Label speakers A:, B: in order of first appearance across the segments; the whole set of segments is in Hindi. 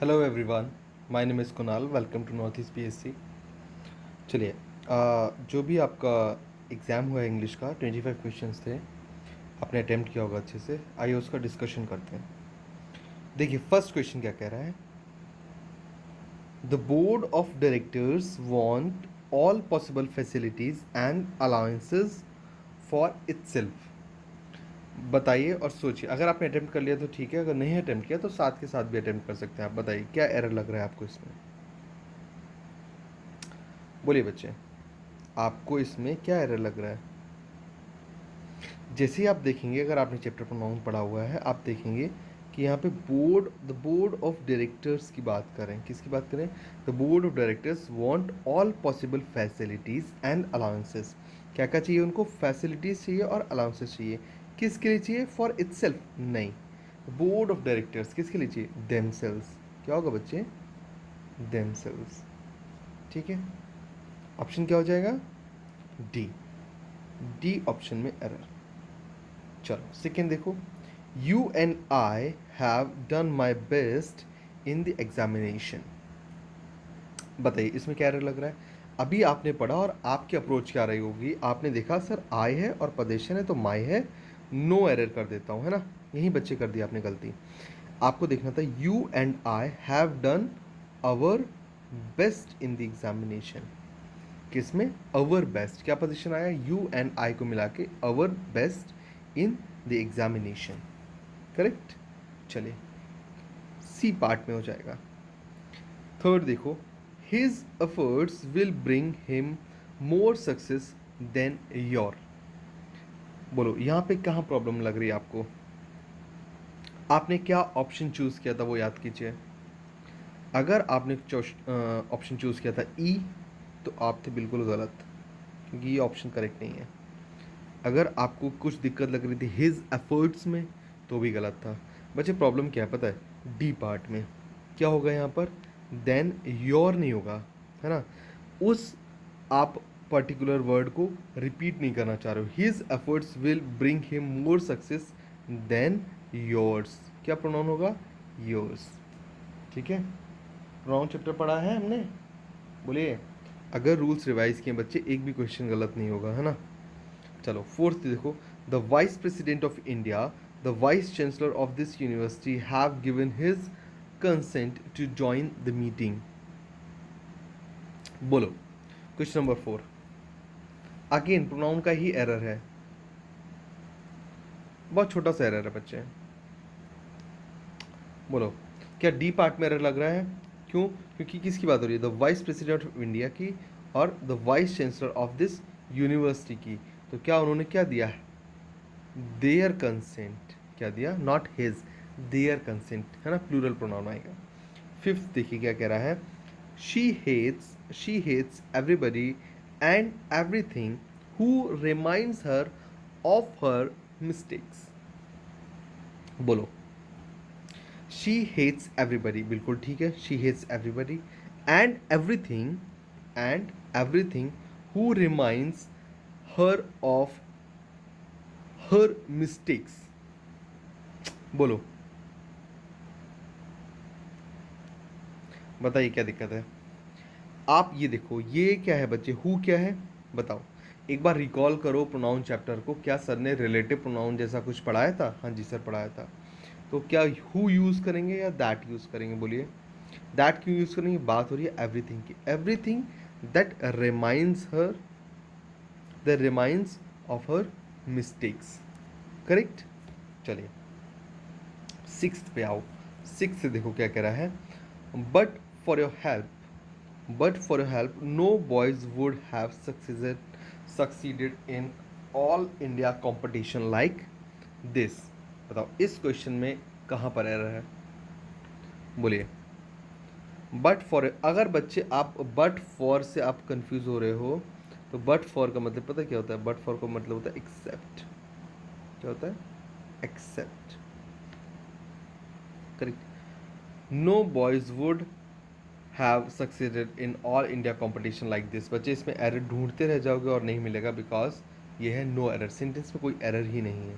A: Hello everyone, my name is Kunal. Welcome to North East PSC. चलिए, जो भी आपका एग्ज़ाम हुआ है इंग्लिश का 25 क्वेश्चंस थे, आपने अटेम्प्ट किया होगा अच्छे से। आइए उसका डिस्कशन करते हैं। देखिए, फर्स्ट क्वेश्चन क्या कह रहा है। The board of directors want all possible facilities and allowances for itself. बताइए और सोचिए। अगर आपने अटेम्प्ट कर लिया तो ठीक है, अगर नहीं अटेम्प्ट किया तो साथ के साथ भी अटेम्प्ट कर सकते हैं। आप बताइए क्या एरर लग रहा है आपको इसमें। बोलिए बच्चे, आपको इसमें क्या एरर लग रहा है। जैसे ही आप देखेंगे, अगर आपने चैप्टर प्रोनाउन पढ़ा हुआ है, आप देखेंगे कि यहाँ पे बोर्ड ऑफ डायरेक्टर्स की बात करें। किसकी बात करें? The board of directors want all possible facilities and allowances. क्या क्या चाहिए उनको? फैसिलिटीज़ चाहिए और अलाउंसेस चाहिए। किसके लिए चाहिए? फॉर इटसेल्फ नहीं। बोर्ड ऑफ डायरेक्टर्स किसके लिए चाहिए? देमसेल्व्स। क्या होगा बच्चे? देमसेल्व्स। ठीक है, ऑप्शन क्या हो जाएगा? डी। डी ऑप्शन में एरर। चलो सेकेंड देखो। You and I have done my best in the examination. बताइए इसमें क्या एरर लग रहा है। अभी आपने पढ़ा और आपकी अप्रोच क्या रही होगी। आपने देखा सर आई है और पोजीशन है तो माई है, नो एरर कर देता हूँ, है ना। यही बच्चे कर दिया आपने गलती। आपको देखना था you and I have done our best in the examination. किसमें? Our best. क्या पोजीशन आया? यू एंड आई को मिला के our best in the examination. Correct. चलिए सी पार्ट में हो जाएगा। थर्ड देखो, his efforts will bring him more success than your. बोलो यहाँ पे कहाँ प्रॉब्लम लग रही है आपको। आपने क्या ऑप्शन चूज किया था वो याद कीजिए। अगर आपने ऑप्शन चूज किया था ई, तो आप थे बिल्कुल गलत, क्योंकि ये ऑप्शन करेक्ट नहीं है। अगर आपको कुछ दिक्कत लग रही थी हिज एफर्ट्स में, तो भी गलत था। बच्चे प्रॉब्लम क्या है पता है? डी पार्ट में क्या होगा यहाँ पर? देन योर नहीं होगा, है ना। उस आप पर्टिकुलर वर्ड को रिपीट नहीं करना चाह रहे हो। His efforts will bring him more success than yours. क्या प्रोनाउन होगा? योर्स। ठीक है, प्रोनाउन चैप्टर पढ़ा है हमने। बोलिए, अगर रूल्स रिवाइज किए बच्चे, एक भी क्वेश्चन गलत नहीं होगा, है ना। चलो फोर्थ देखो। The vice president of India, the vice chancellor of this university have given his consent to join the meeting. बोलो क्वेश्चन नंबर 4। अगेन प्रोनाउन का ही एरर है, बहुत छोटा सा एरर है बच्चे। बोलो क्या डी पार्ट में एरर लग रहा है? क्यों? क्योंकि किसकी बात हो रही है? The vice president of India की और the vice chancellor of this university की। तो क्या उन्होंने क्या दिया है? Their consent. क्या दिया? नॉट हिज, देयर कंसेंट, है ना। प्लूरल प्रोनाउन आएगा। फिफ्थ देखिए क्या कह रहा है। She hates everybody and everything who reminds her of her mistakes. बोलो, शी हेट्स एवरीबडी, बिल्कुल ठीक है। She hates everybody and everything who reminds her of her mistakes. बोलो बताइए क्या दिक्कत है। आप ये देखो, ये क्या है बच्चे? हु क्या है बताओ। एक बार रिकॉल करो प्रोनाउन चैप्टर को। क्या सर ने रिलेटिव प्रोनाउन जैसा कुछ पढ़ाया था? हाँ जी सर पढ़ाया था। तो क्या हु यूज़ करेंगे या दैट यूज़ करेंगे? बोलिए, दैट क्यों यूज़ करेंगे? बात हो रही है एवरीथिंग की। Everything that reminds her, the reminds of her mistakes. Correct. चलिए सिक्स्थ पे आओ। सिक्स्थ से देखो क्या कह रहा है। But for your help, no boys would have succeeded in all India competition like this। बताओ इस क्वेश्चन में कहाँ पर एरर है? बोलिए। बट फॉर, अगर बच्चे आप बट फॉर से आप कंफ्यूज हो रहे हो, तो बट फॉर का मतलब पता क्या होता है? बट फॉर का मतलब होता है एक्सेप्ट। क्या होता है? Except. Correct. No boys would have succeeded in all India competition like this. बच्चे इसमें एरर ढूंढते रह जाओगे और नहीं मिलेगा, बिकॉज ये है नो एरर। सेंटेंस में कोई एरर ही नहीं है।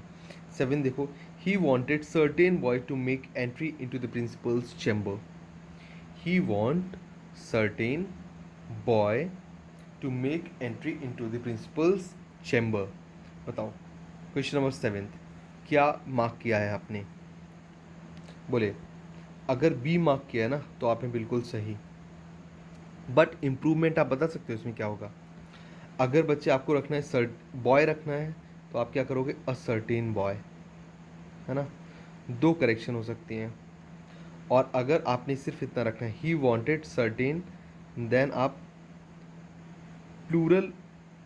A: 7 देखो। He wanted certain boy to make entry into the principal's chamber. He want certain boy to make entry into the principal's chamber. बताओ क्वेश्चन नंबर 7 क्या मार्क किया है आपने? बोले अगर बी मार्क किया है ना तो आपने बिल्कुल सही, बट इम्प्रूवमेंट आप बता सकते हो इसमें क्या होगा? अगर बच्चे आपको रखना है सर्ट बॉय रखना है तो आप क्या करोगे? अ सर्टेन बॉय, है ना? दो करेक्शन हो सकती हैं। और अगर आपने सिर्फ इतना रखना है ही वॉन्टेड सर्टेन, देन आप प्लूरल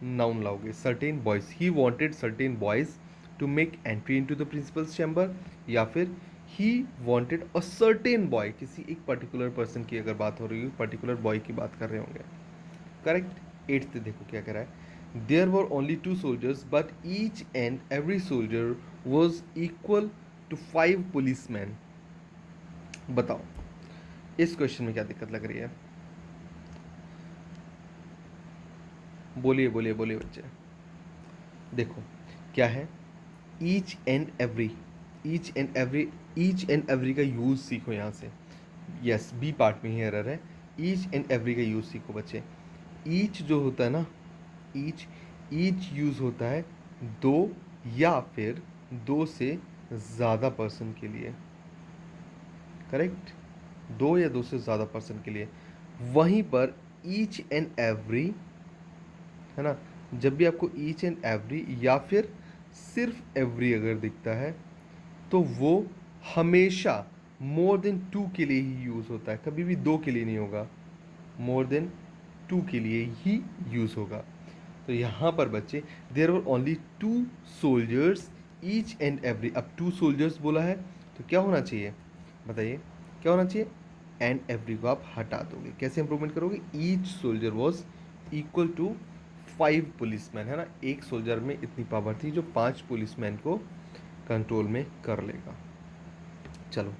A: नाउन लाओगे, certain boys, he wanted certain boys to make entry into the principal's chamber, या फिर he wanted a certain boy, किसी एक पर्टिकुलर पर्सन की अगर बात हो रही हो, पर्टिकुलर बॉय की बात कर रहे होंगे। करेक्ट। एट्थ देखो क्या कह रहा है, there were only 2 soldiers but each and every soldier was equal to 5 policeman. बताओ इस क्वेश्चन में क्या दिक्कत लग रही है? बोलिए बोलिए बोलिए बच्चे। देखो क्या है, each and every, each and every, each and every का यूज़ सीखो यहाँ से। यस, बी पार्ट में ही एरर है। ईच एंड एवरी का यूज़ सीखो बच्चे। ईच जो होता है ना, ईच, ईच यूज़ होता है दो या फिर दो से ज़्यादा पर्सन के लिए। करेक्ट, दो या दो से ज़्यादा पर्सन के लिए। वहीं पर ईच एंड एवरी, है ना, जब भी आपको ईच एंड एवरी या फिर सिर्फ एवरी अगर दिखता है तो वो हमेशा मोर देन 2 के लिए ही यूज़ होता है, कभी भी 2 के लिए नहीं होगा, मोर देन 2 के लिए ही यूज़ होगा। तो यहाँ पर बच्चे there were only 2 soldiers each and every, अब 2 soldiers बोला है तो क्या होना चाहिए बताइए, क्या होना चाहिए? एंड एवरी को आप हटा दोगे, कैसे इंप्रूवमेंट करोगे? Each soldier was equal to 5 policeman, है ना, एक सोल्जर में इतनी पावर थी जो 5 पुलिसमैन को कंट्रोल में कर लेगा। चलो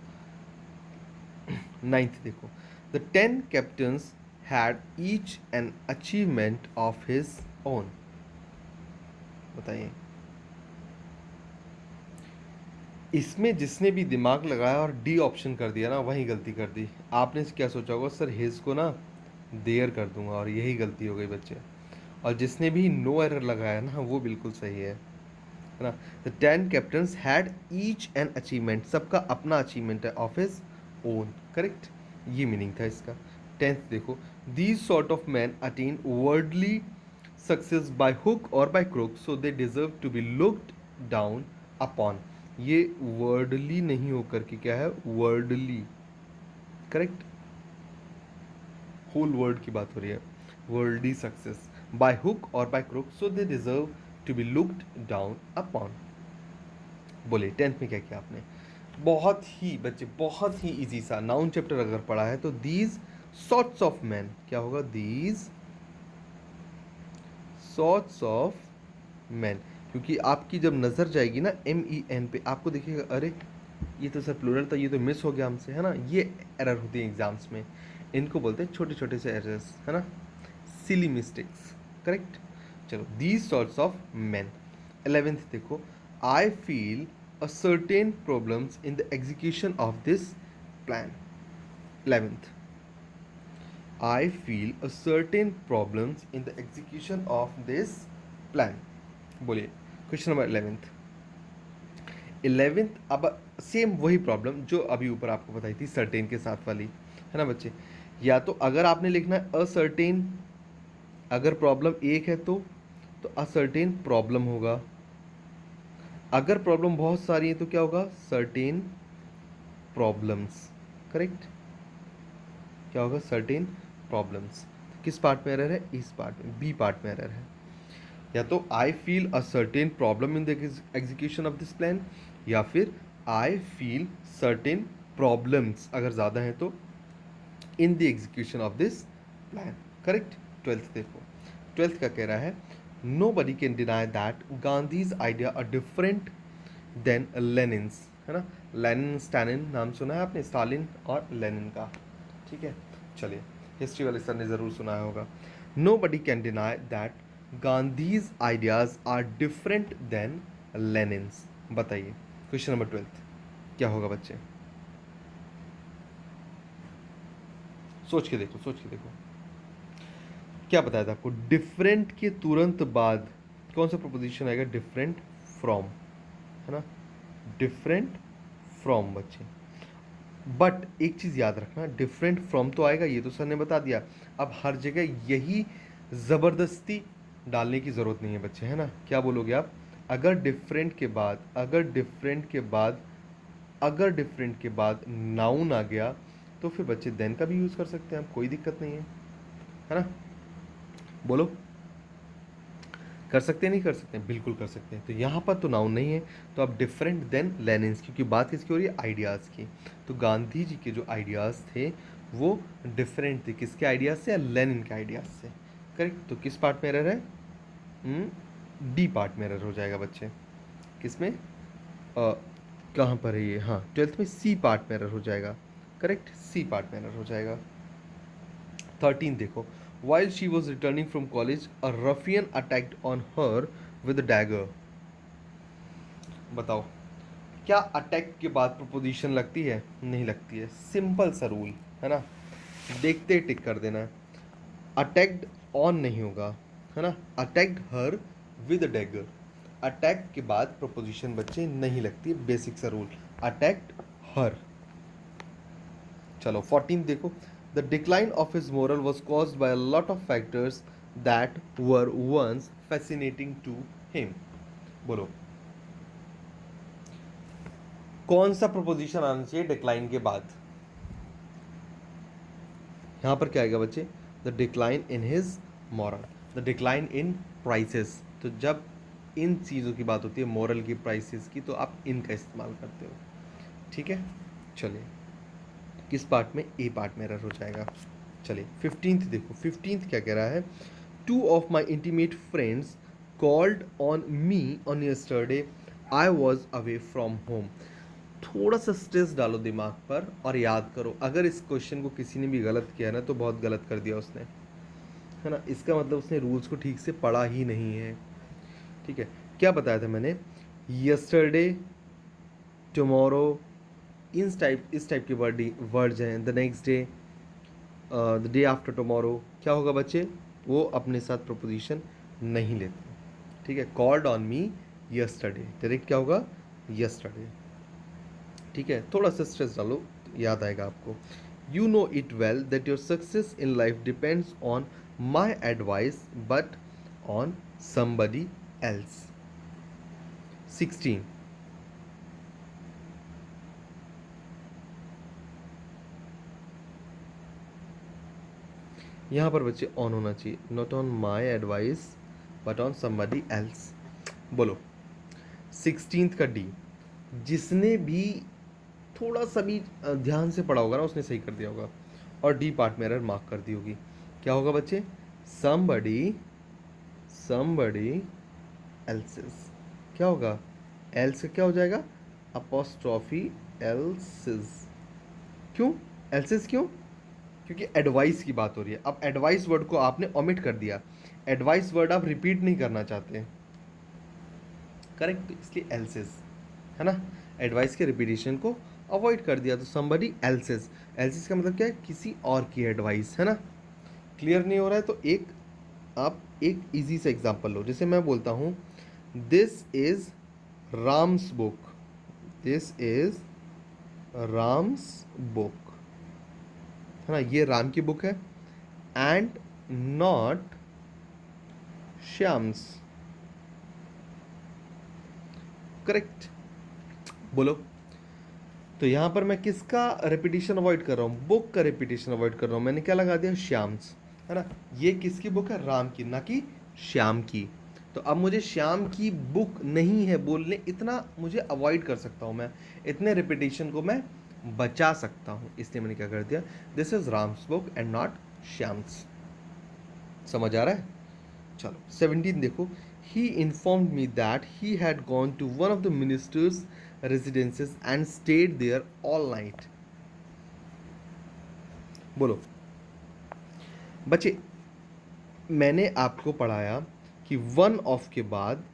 A: 9th देखो, the 10 captains had each an achievement of his own। बताइए इसमें जिसने भी दिमाग लगाया और डी ऑप्शन कर दिया ना वही गलती कर दी। आपने क्या सोचा होगा, सर हिज को ना देयर कर दूंगा, और यही गलती हो गई बच्चे। और जिसने भी नो एरर लगाया ना वो बिल्कुल सही है ना। The 10 captains had each an achievement, सबका अपना अचीवमेंट है, ऑफ हिज ओन। करेक्ट, ये मीनिंग था इसका। 10th देखो, these sort of man attain worldly success by hook और by crook so they deserve to be looked down upon. ये वर्डली नहीं होकर के क्या है, वर्डली। करेक्ट, होल वर्ड की बात हो रही है, वर्ल्डली सक्सेस बाय हुक और by crook so they deserve to be looked down upon. बोले 10th में क्या किया आपने? बहुत ही बच्चे, बहुत ही इजी सा नाउन चैप्टर अगर पढ़ा है तो दीज सॉर्ट्स ऑफ मैन क्या होगा? दीज सॉर्ट्स ऑफ मैन, क्योंकि आपकी जब नज़र जाएगी ना MEN पे आपको देखिएगा अरे ये तो सर प्लूरल था, ये तो मिस हो गया हमसे, है ना। ये एरर होती है एग्जाम्स में, इनको बोलते हैं छोटे छोटे से एरर्स, है ना, सिली मिस्टेक्स। करेक्ट। चलो these sorts of man. 11th देखो, I feel a certain problems in the execution of this plan. 11th, I feel a certain problems in the execution of this plan। बोलिए क्वेश्चन नंबर 11th। 11th अब सेम वही प्रॉब्लम जो अभी ऊपर आपको बताई थी सर्टेन के साथ वाली, है ना बच्चे। या तो अगर आपने लिखना है असर्टेन, अगर प्रॉब्लम एक है तो असर्टेन प्रॉब्लम होगा। अगर प्रॉब्लम बहुत सारी है तो क्या होगा? Certain problems. करेक्ट, क्या होगा? Certain problems. किस पार्ट में एरर है? इस पार्ट में, बी पार्ट में एरर है। या तो आई feel a certain problem in the execution of this plan, या फिर आई फील सर्टेन प्रॉब्लम्स अगर ज़्यादा हैं तो in the execution of this plan. Correct. 12th देखो, 12th का कह रहा है nobody can deny that Gandhi's idea are different than Lenin's, है ना। लेनिन स्टैलिन नाम सुना है आपने, स्टालिन और लेनिन का, ठीक है। चलिए हिस्ट्री वाले सर ने ज़रूर सुना होगा। Nobody can deny that Gandhi's ideas are different than Lenin's. बताइए क्वेश्चन नंबर 12th क्या होगा बच्चे? सोच के देखो, सोच के देखो, क्या बताया था आपको? डिफरेंट के तुरंत बाद कौन सा प्रोपोजिशन आएगा? डिफरेंट फ्रॉम, है ना, डिफरेंट फ्रॉम बच्चे। बट एक चीज़ याद रखना, डिफरेंट फ्रॉम तो आएगा, ये तो सर ने बता दिया। अब हर जगह यही ज़बरदस्ती डालने की ज़रूरत नहीं है बच्चे, है ना। क्या बोलोगे आप? अगर डिफरेंट के बाद, अगर डिफरेंट के बाद नाउन आ गया तो फिर बच्चे देन का भी यूज़ कर सकते हैं हम, कोई दिक्कत नहीं है ना। बोलो, कर सकते हैं नहीं कर सकते हैं? बिल्कुल कर सकते हैं। तो यहाँ पर तो नाउन नहीं है, तो अब डिफरेंट देन लेनिन्स, क्योंकि बात किसकी हो रही है? आइडियाज़ की। तो गांधी जी के जो आइडियाज़ थे वो डिफरेंट थे, किसके आइडियाज़ से? लेनिन के आइडियाज़ से। करेक्ट। तो किस पार्ट में एरर है? डी पार्ट में एरर हो जाएगा बच्चे। किस में? कहाँ पर है ये? हाँ, 12th में सी पार्ट में एरर हो जाएगा। करेक्ट, सी पार्ट में एरर हो जाएगा। 13 देखो, while she was returning from college a ruffian attacked on her with a dagger। बताओ, क्या अटैक के बाद प्रपोजिशन लगती है? नहीं लगती है, सिंपल सा रूल है ना, देखते ही टिक कर देना है। अटैक्ड ऑन नहीं होगा, है ना, attacked her with dagger. Attack के बाद प्रपोजिशन बच्चे नहीं लगती है, बेसिक सा रूल, अटैक्ड हर। चलो 14 देखो, the decline of his moral was caused by a lot of factors that were once fascinating to him. बोलो, कौन सा प्रपोजिशन आना चाहिए डिक्लाइन के बाद? यहां पर क्या आएगा बच्चे? The decline in his moral, the decline in prices. तो जब इन चीज़ों की बात होती है, मॉरल की, प्राइसेस की, तो आप इनका इस्तेमाल करते हो। ठीक है, चलिए किस पार्ट में? ए पार्ट में एरर हो जाएगा। चलिए 15th देखो, 15th क्या कह रहा है? 2 of my intimate friends called on me on yesterday, I was away from home। थोड़ा सा स्ट्रेस डालो दिमाग पर और याद करो। अगर इस क्वेश्चन को किसी ने भी गलत किया ना तो बहुत गलत कर दिया उसने, है ना। इसका मतलब उसने रूल्स को ठीक से पढ़ा ही नहीं है। ठीक है, क्या बताया था मैंने? यस्टरडे, टुमारो, इस टाइप के वर्ड्स हैं। The next day, the day after tomorrow, क्या होगा बच्चे? वो अपने साथ प्रपोजिशन नहीं लेते। ठीक है, called on me yesterday, direct क्या होगा? यस्टरडे। ठीक है, थोड़ा सा स्ट्रेस डालो, याद आएगा आपको। You know it well that your success in life depends on my advice but on somebody else. 16, यहाँ पर बच्चे ऑन होना चाहिए, not on my advice but on somebody else. बोलो 16th का डी, जिसने भी थोड़ा सा भी ध्यान से पढ़ा होगा ना उसने सही कर दिया होगा, और डी पार्ट में एरर मार्क कर दी होगी। क्या होगा बच्चे? Somebody else's. क्या होगा? एल्स का क्या हो जाएगा? Apostrophe else's. क्यों एल्सेस? क्यों? क्योंकि एडवाइस की बात हो रही है। अब एडवाइस वर्ड को आपने ओमिट कर दिया, एडवाइस वर्ड आप रिपीट नहीं करना चाहते हैं, करेक्ट, इसलिए एल्सेस, है ना, एडवाइस के रिपीटेशन को अवॉइड कर दिया। तो समबडी एल्सेस, एल्सेस का मतलब क्या है? किसी और की एडवाइस, है ना। क्लियर नहीं हो रहा है तो आप एक इजी सा एग्जांपल लो। जैसे मैं बोलता हूँ this is Ram's book, this is Ram's book, है ना, ये राम की बुक है, एंड नॉट श्याम्स। करेक्ट, बोलो। तो यहाँ पर मैं किसका रिपीटिशन अवॉइड कर रहा हूँ? बुक का रिपीटिशन अवॉइड कर रहा हूँ। मैंने क्या लगा दिया? श्याम्स, है ना। ये किसकी बुक है? राम की, ना कि श्याम की। तो अब मुझे श्याम की बुक नहीं है बोलने, इतना मुझे अवॉइड कर सकता हूँ मैं, इतने रिपीटिशन को मैं बचा सकता हूँ। इसलिए मैंने क्या कर दिया? This is Ram's book and not Shyam's. समझ आ रहा है? चलो 17 देखो, he informed me that he had gone to one of the minister's residences and stayed there all night। बोलो बच्चे, मैंने आपको पढ़ाया कि वन ऑफ के बाद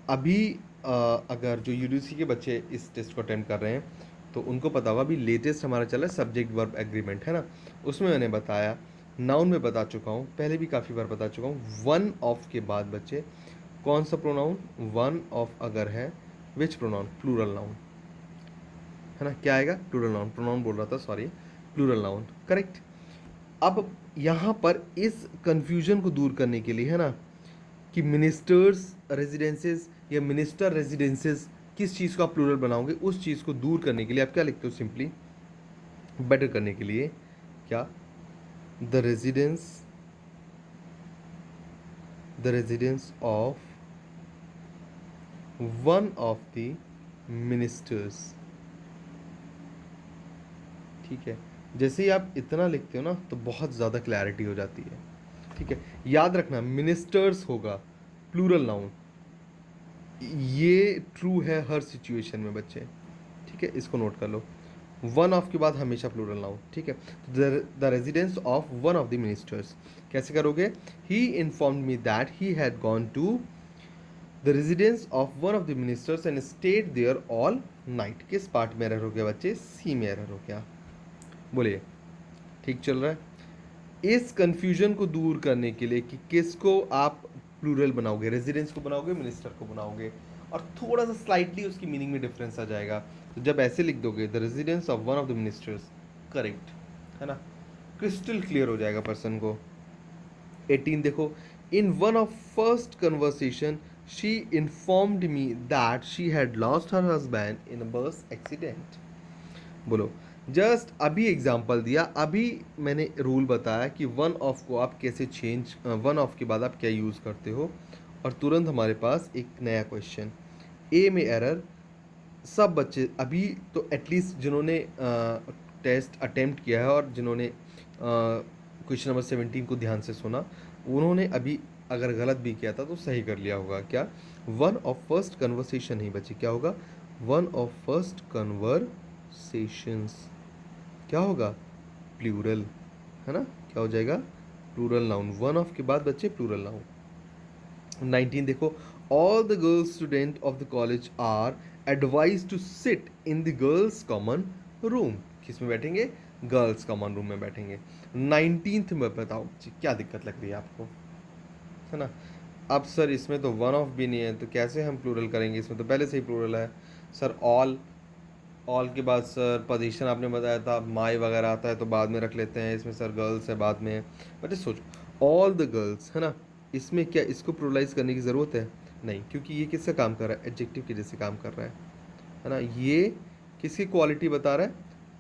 A: अभी अगर जो यूडीसी के बच्चे इस टेस्ट को अटेम्प्ट कर रहे हैं तो उनको पता होगा। अभी लेटेस्ट हमारा चला है सब्जेक्ट वर्ब एग्रीमेंट, है ना, उसमें मैंने बताया। नाउन में बता चुका हूँ, पहले भी काफ़ी बार बता चुका हूँ। वन ऑफ के बाद बच्चे कौन सा प्रोनाउन, वन ऑफ अगर है, विच प्रोनाउन, प्लूरल नाउन, है ना, क्या आएगा, प्लूरल नाउन। प्रोनाउन बोल रहा था, सॉरी, प्लूरल नाउन, करेक्ट। अब यहाँ पर इस कंफ्यूजन को दूर करने के लिए, है ना, कि मिनिस्टर्स रेजिडेंसेस या मिनिस्टर रेजिडेंसेस किस चीज़ को आप प्लूरल बनाओगे, उस चीज़ को दूर करने के लिए आप क्या लिखते हो, सिंपली बेटर करने के लिए क्या, the residence of one of the ministers. ठीक है, जैसे ही आप इतना लिखते हो ना तो बहुत ज़्यादा क्लैरिटी हो जाती है। ठीक है, याद रखना मिनिस्टर्स होगा प्लूरल नाउन, ये ट्रू है हर सिचुएशन में बच्चे। ठीक है, इसको नोट कर लो, वन ऑफ के बाद हमेशा प्लूरल नाउन। ठीक है, the residence of one of the ministers कैसे करोगे, he informed me that he had gone to the residence of one of the ministers and stayed there all night. किस पार्ट में एरर हो गया बच्चे, सी में एरर हो गया। बोलिए ठीक चल रहा है। इस कंफ्यूजन को दूर करने के लिए कि किसको आप प्लूरल बनाओगे, रेजिडेंस को बनाओगे, मिनिस्टर को बनाओगे, और थोड़ा सा स्लाइटली उसकी मीनिंग में डिफरेंस आ जाएगा। तो जब ऐसे लिख दोगे the residence of one of the ministers, correct, है ना, क्रिस्टल क्लियर हो जाएगा पर्सन को। 18 देखो, in one of first conversation she informed me that she had lost her husband in अ बस एक्सीडेंट। बोलो, जस्ट अभी एग्जाम्पल दिया, अभी मैंने रूल बताया कि वन ऑफ को आप कैसे चेंज, वन ऑफ के बाद आप क्या यूज़ करते हो, और तुरंत हमारे पास एक नया क्वेश्चन। ए में एरर, सब बच्चे अभी तो एटलीस्ट जिन्होंने टेस्ट अटेम्प्ट किया है और जिन्होंने क्वेश्चन नंबर 17 को ध्यान से सुना, उन्होंने अभी अगर गलत भी किया था तो सही कर लिया होगा। क्या, वन ऑफ फर्स्ट कन्वर्सेशन ही बच्चे, क्या होगा, वन ऑफ फर्स्ट कन्वर्सेशंस, क्या होगा, प्लूरल, है ना, क्या हो जाएगा, प्लूरल नाउन। वन ऑफ के बाद बच्चे प्लूरल नाउन। 19 देखो, all the girls student of the college are advise to sit in the girls common room. किस में बैठेंगे, गर्ल्स कॉमन रूम में बैठेंगे। 19th में बताओ क्या दिक्कत लग रही है आपको, है ना। अब सर इसमें तो वन ऑफ भी नहीं है, तो कैसे हम प्लूरल करेंगे, इसमें तो पहले से ही प्लूरल है। सर ऑल के बाद सर पोजीशन आपने बताया था, माई वगैरह आता है तो बाद में रख लेते हैं, इसमें सर गर्ल्स है बाद में। बट सोचो ऑल द गर्ल्स, है ना, इसमें क्या इसको प्लूरलाइज करने की ज़रूरत है, नहीं, क्योंकि ये किससे काम कर रहा है, एडजेक्टिव के जैसे काम कर रहा है ना। ये किसकी क्वालिटी बता रहा है,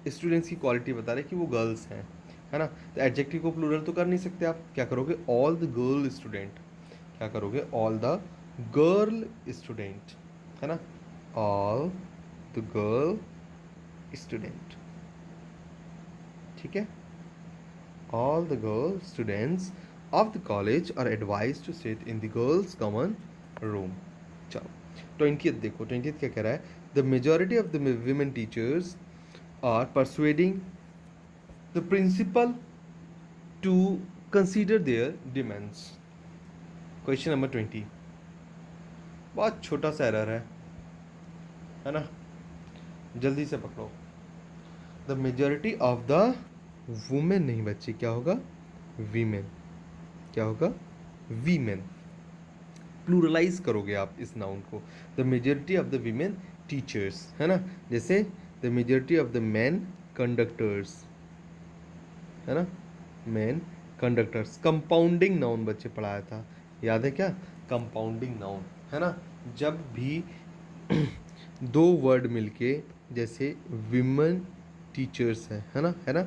A: स्टूडेंट्स की क्वालिटी बता रहा है कि वो गर्ल्स हैं, है ना। तो एडजेक्टिव को प्लूरल तो कर नहीं सकते आप, क्या करोगे, ऑल द गर्ल स्टूडेंट, क्या करोगे, ऑल द गर्ल स्टूडेंट, है ना, ऑल द गर्ल स्टूडेंट। ठीक है, all the girl students of the college are advise to sit in the girls common room. चलो 20th देखो, 20th क्या कह रहा है, the majority of the women teachers are persuading the principal to consider their demands. Question number 20, बहुत छोटा सा एरर है ना, जल्दी से पकड़ो। The majority of the women, नहीं बच्चे, क्या होगा, वीमेन, क्या होगा, वीमेन। प्लूरलाइज करोगे आप इस नाउन को, the majority of the women teachers, है ना, जैसे the majority of the man conductors, है ना, मैन कंडक्टर्स। कंपाउंडिंग नाउन बच्चे पढ़ाया था, याद है क्या, कंपाउंडिंग नाउन, है ना, जब भी दो वर्ड मिलके, जैसे विमेन टीचर्स है ना, है ना,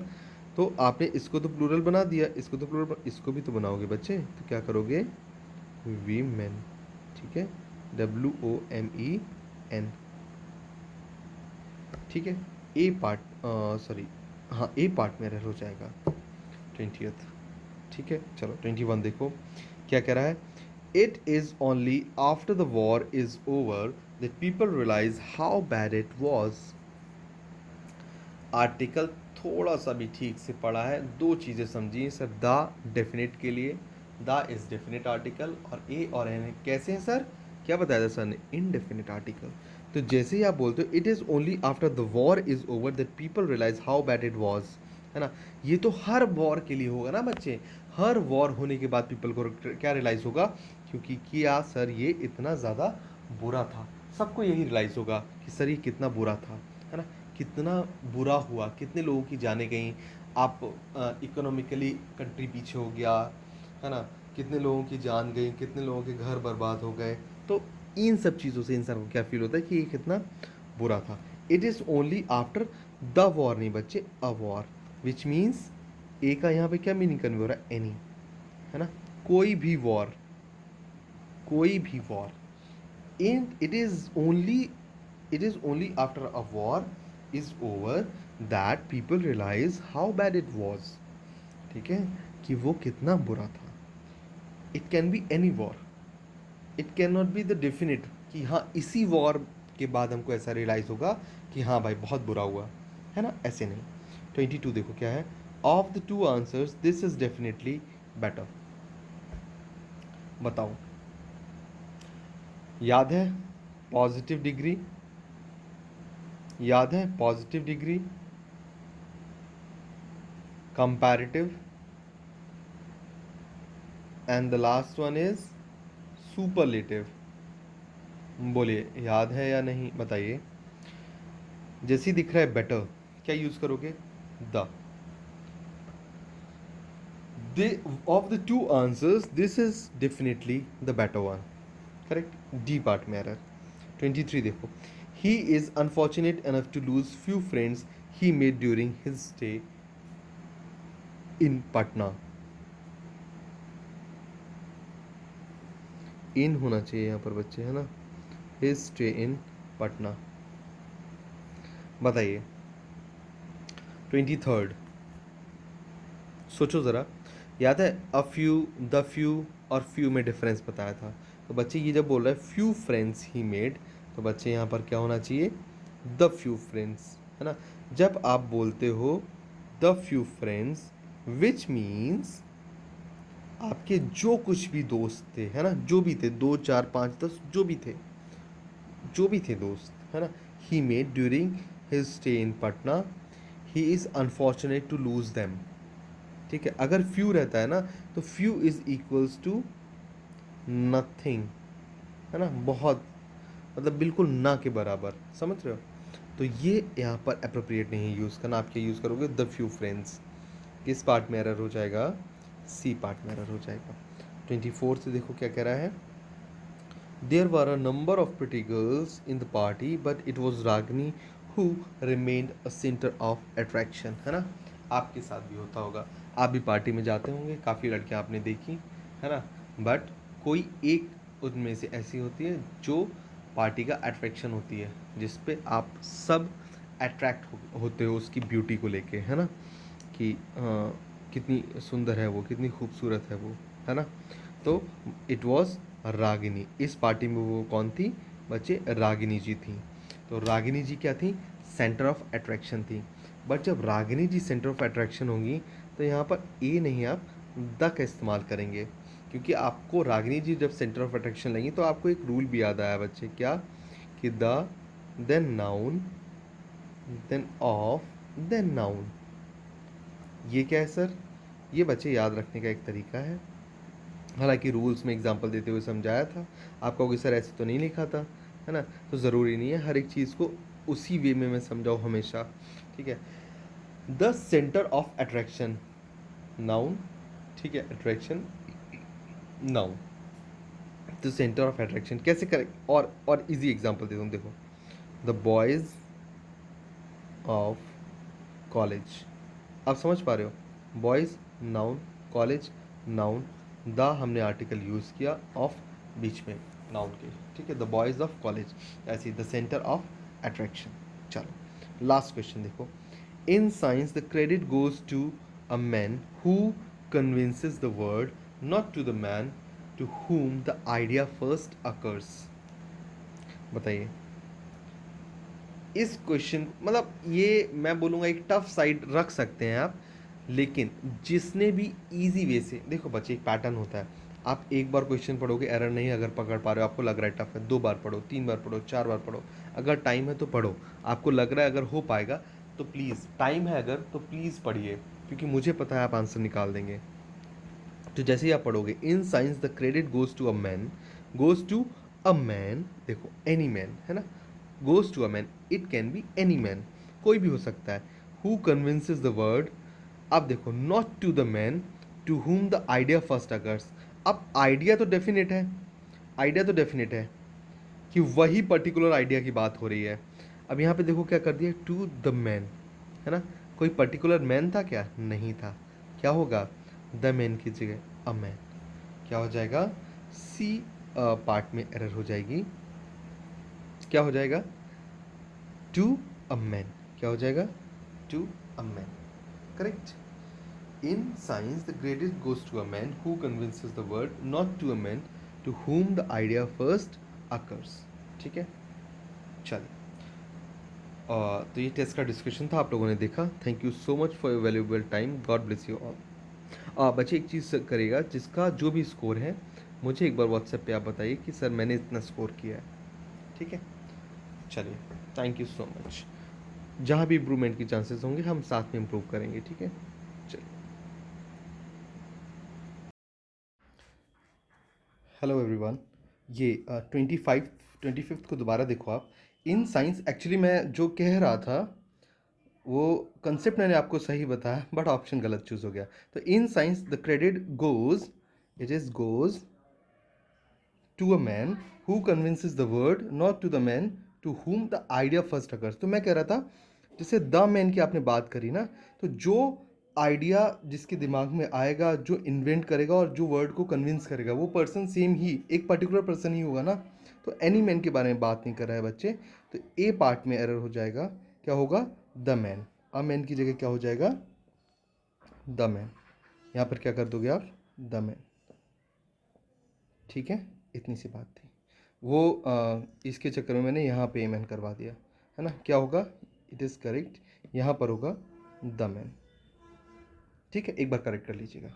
A: तो आपने इसको तो प्लूरल बना दिया, इसको तो प्लूरल, इसको भी तो बनाओगे बच्चे, तो क्या करोगे, वीमेन। ठीक है, WOMEN। ठीक है, ए पार्ट, सॉरी, हाँ ए पार्ट में एरर हो जाएगा 20th। ठीक है, चलो 21 देखो क्या कह रहा है, it is only after the war is over that people realize how bad it was. Article थोड़ा सा भी ठीक से पढ़ा है, दो चीज़ें समझिए सर, द डेफिनेट के लिए, द इज़ डेफिनेट आर्टिकल, और ए और एन कैसे हैं सर, क्या बताया था सर ने, इनडेफिनेट आर्टिकल। तो जैसे ही आप बोलते हो it is only after the war is over that people realize how bad it was, है ना। ये तो हर वॉर के लिए होगा ना बच्चे, हर वॉर होने के बाद पीपल को क्या रियलाइज़ होगा, क्योंकि क्या सर ये इतना ज़्यादा बुरा था। सबको यही रियलाइज़ होगा कि सर ये कितना बुरा था, है ना, कितना बुरा हुआ, कितने लोगों की जानें गई, आप इकोनॉमिकली कंट्री पीछे हो गया, है ना, कितने लोगों की जान गई, कितने लोगों के घर बर्बाद हो गए। तो इन सब चीज़ों से इंसान को क्या फील होता है कि ये कितना बुरा था। It is only after the war, नहीं बच्चे, अ वॉर, विच मीन्स ए का यहाँ पे क्या मीनिंग कन्वे हो रहा है, एनी, है ना, कोई भी वॉर, कोई भी वॉर। इन it is only after a war is over that people realize how bad it was, ठीक है, कि वो कितना बुरा था। It can be any war, it can not be the definite कि हाँ इसी वॉर के बाद हमको ऐसा रियलाइज़ होगा कि हाँ भाई बहुत बुरा हुआ, है ना, ऐसे नहीं। 22 देखो क्या है, of the two answers this is definitely better. बताओ, याद है पॉजिटिव डिग्री, याद है positive degree, comparative, and the last one is superlative. बोलिए याद है या नहीं, बताइए। जैसे ही दिख रहा है बेटर, क्या यूज करोगे, the. Of the two answers, this is definitely the better one. Correct? D part में error. 23 देखो. He is unfortunate enough to lose few friends he made during his stay in Patna. In होना चाहिए यहाँ पर बच्चे, है ना, his stay in Patna. बताइए 23rd, सोचो ज़रा। याद है अ फ्यू, द फ्यू और फ्यू में डिफरेंस बताया था। तो बच्चे ये जब बोल रहा है फ्यू फ्रेंड्स ही मेड, तो बच्चे यहाँ पर क्या होना चाहिए, द फ्यू फ्रेंड्स, है ना। जब आप बोलते हो the few friends, which means आपके जो कुछ भी दोस्त थे, है ना, जो भी थे, 2 4 5 10 जो भी थे, जो भी थे दोस्त, है ना, he made during his stay in Patna, he is unfortunate to lose them. ठीक है, अगर फ्यू रहता है ना तो few is equals to nothing, है ना, बहुत, मतलब बिल्कुल ना के बराबर, समझ रहे हो। तो ये यहाँ पर अप्रोप्रिएट नहीं है यूज़ करना। आप क्या यूज़ करोगे, द फ्यू फ्रेंड्स। किस पार्ट में एरर हो जाएगा, सी पार्ट में एरर हो जाएगा। 24 से देखो क्या कह रहा है, there were a number of pretty girls in the party but it was Ragini who remained a centre of attraction, है ना। आपके साथ भी होता होगा, आप भी पार्टी में जाते होंगे, काफ़ी लड़कियां आपने देखी, है ना, बट कोई एक उनमें से ऐसी होती है जो पार्टी का अट्रैक्शन होती है, जिस पे आप सब अट्रैक्ट होते हो उसकी ब्यूटी को लेके, है ना, कि कितनी सुंदर है वो, कितनी खूबसूरत है वो, है ना। तो इट वॉज रागिनी। इस पार्टी में वो कौन थी बच्चे, रागिनी जी थी। तो रागिनी जी क्या थी, सेंटर ऑफ अट्रैक्शन थी। बट जब रागिनी जी सेंटर ऑफ अट्रैक्शन होंगी तो यहाँ पर ए नहीं, आप द का इस्तेमाल करेंगे, क्योंकि आपको रागिनी जी जब सेंटर ऑफ अट्रैक्शन लेंगी तो आपको एक रूल भी याद आया बच्चे, क्या, कि the, then noun, then of, then noun. ये क्या है सर, ये बच्चे याद रखने का एक तरीका है। हालांकि रूल्स में एग्जांपल देते हुए समझाया था, आप कहोगे सर ऐसे तो नहीं लिखा था, है ना, तो ज़रूरी नहीं है हर एक चीज़ को उसी वे में मैं समझाऊँ हमेशा, ठीक है। The centre of attraction, noun, ठीक है, अट्रैक्शन नाउन। तो सेंटर ऑफ अट्रैक्शन कैसे करें, और इजी एग्जांपल देता हूँ, देखो, द बॉयज़ ऑफ कॉलेज, आप समझ पा रहे हो, boys noun, college noun, the हमने आर्टिकल यूज़ किया, ऑफ बीच में नाउन के, ठीक है, द बॉयज़ ऑफ कॉलेज, ऐसे द सेंटर ऑफ अट्रैक्शन। चलो लास्ट क्वेश्चन देखो, in science the credit goes to a man who convinces the world, not to the man to whom the idea first occurs. बताइए इस क्वेश्चन, मतलब ये मैं बोलूँगा एक टफ साइड रख सकते हैं आप, लेकिन जिसने भी इजी वे से, देखो बच्चे एक पैटर्न होता है, आप एक बार क्वेश्चन पढ़ोगे, एरर नहीं अगर पकड़ पा रहे हो, आपको लग रहा है टफ है, 2 बार पढ़ो, 3 बार पढ़ो, 4 बार पढ़ो, अगर टाइम है तो पढ़ो, आपको लग रहा है अगर हो पाएगा तो प्लीज़, टाइम है अगर तो प्लीज़ पढ़िए, क्योंकि मुझे पता है आप आंसर निकाल देंगे। तो जैसे ही आप पढ़ोगे, in science the credit goes to a man, goes to a man, देखो एनी मैन है ना, goes to a man, it can be any man, कोई भी हो सकता है, हु कन्विंसेस द वर्ड, अब देखो not to the man to whom the idea first occurs, अब आइडिया तो डेफिनेट है, आइडिया तो डेफिनेट है कि वही पर्टिकुलर आइडिया की बात हो रही है। अब यहाँ पे देखो क्या कर दिया, टू द मैन, है ना, कोई पर्टिकुलर मैन था क्या, नहीं था, क्या होगा, द मैन की जगह अ मैन, क्या हो जाएगा, सी पार्ट में एरर हो जाएगी, क्या हो जाएगा, टू अ मैन, क्या हो जाएगा, to a man, correct. In science, the credit goes to a man who convinces the world, not to a man to whom the idea first occurs. ठीक है, चलिए। तो ये टेस्ट का डिस्कशन था, आप लोगों ने देखा। Thank you so much for your valuable time, God bless you all. बच्चे एक चीज़ करेगा, जिसका जो भी स्कोर है मुझे एक बार व्हाट्सएप पे आप बताइए कि सर मैंने इतना स्कोर किया है, ठीक है। चलिए, थैंक यू सो मच। जहाँ भी इम्प्रूवमेंट की चांसेस होंगे हम साथ में इम्प्रूव करेंगे, ठीक है। चलिए, हेलो एवरीवन। ये 25 को दोबारा देखो आप। इन साइंस, एक्चुअली मैं जो कह रहा था वो कंसेप्ट मैंने आपको सही बताया, बट ऑप्शन गलत चूज हो गया। तो in science the credit goes, it is goes to a man who convinces the world, not to the man to whom the idea first occurs. तो मैं कह रहा था, जैसे द मैन की आपने बात करी ना, तो जो आइडिया जिसके दिमाग में आएगा, जो इन्वेंट करेगा और जो वर्ड को कन्विंस करेगा, वो पर्सन सेम ही, एक पर्टिकुलर पर्सन ही होगा ना। तो एनी मैन के बारे में बात नहीं कर रहा है बच्चे, तो ए पार्ट में एरर हो जाएगा, क्या होगा, द मैन, अ मैन की जगह क्या हो जाएगा, द मैन, यहाँ पर क्या कर दोगे आप, द मैन, ठीक है। इतनी सी बात थी वो, इसके चक्कर में मैंने यहाँ पे मैन करवा दिया, है ना, क्या होगा, इट इज़ करेक्ट, यहाँ पर होगा द मैन, ठीक है, एक बार करेक्ट कर लीजिएगा।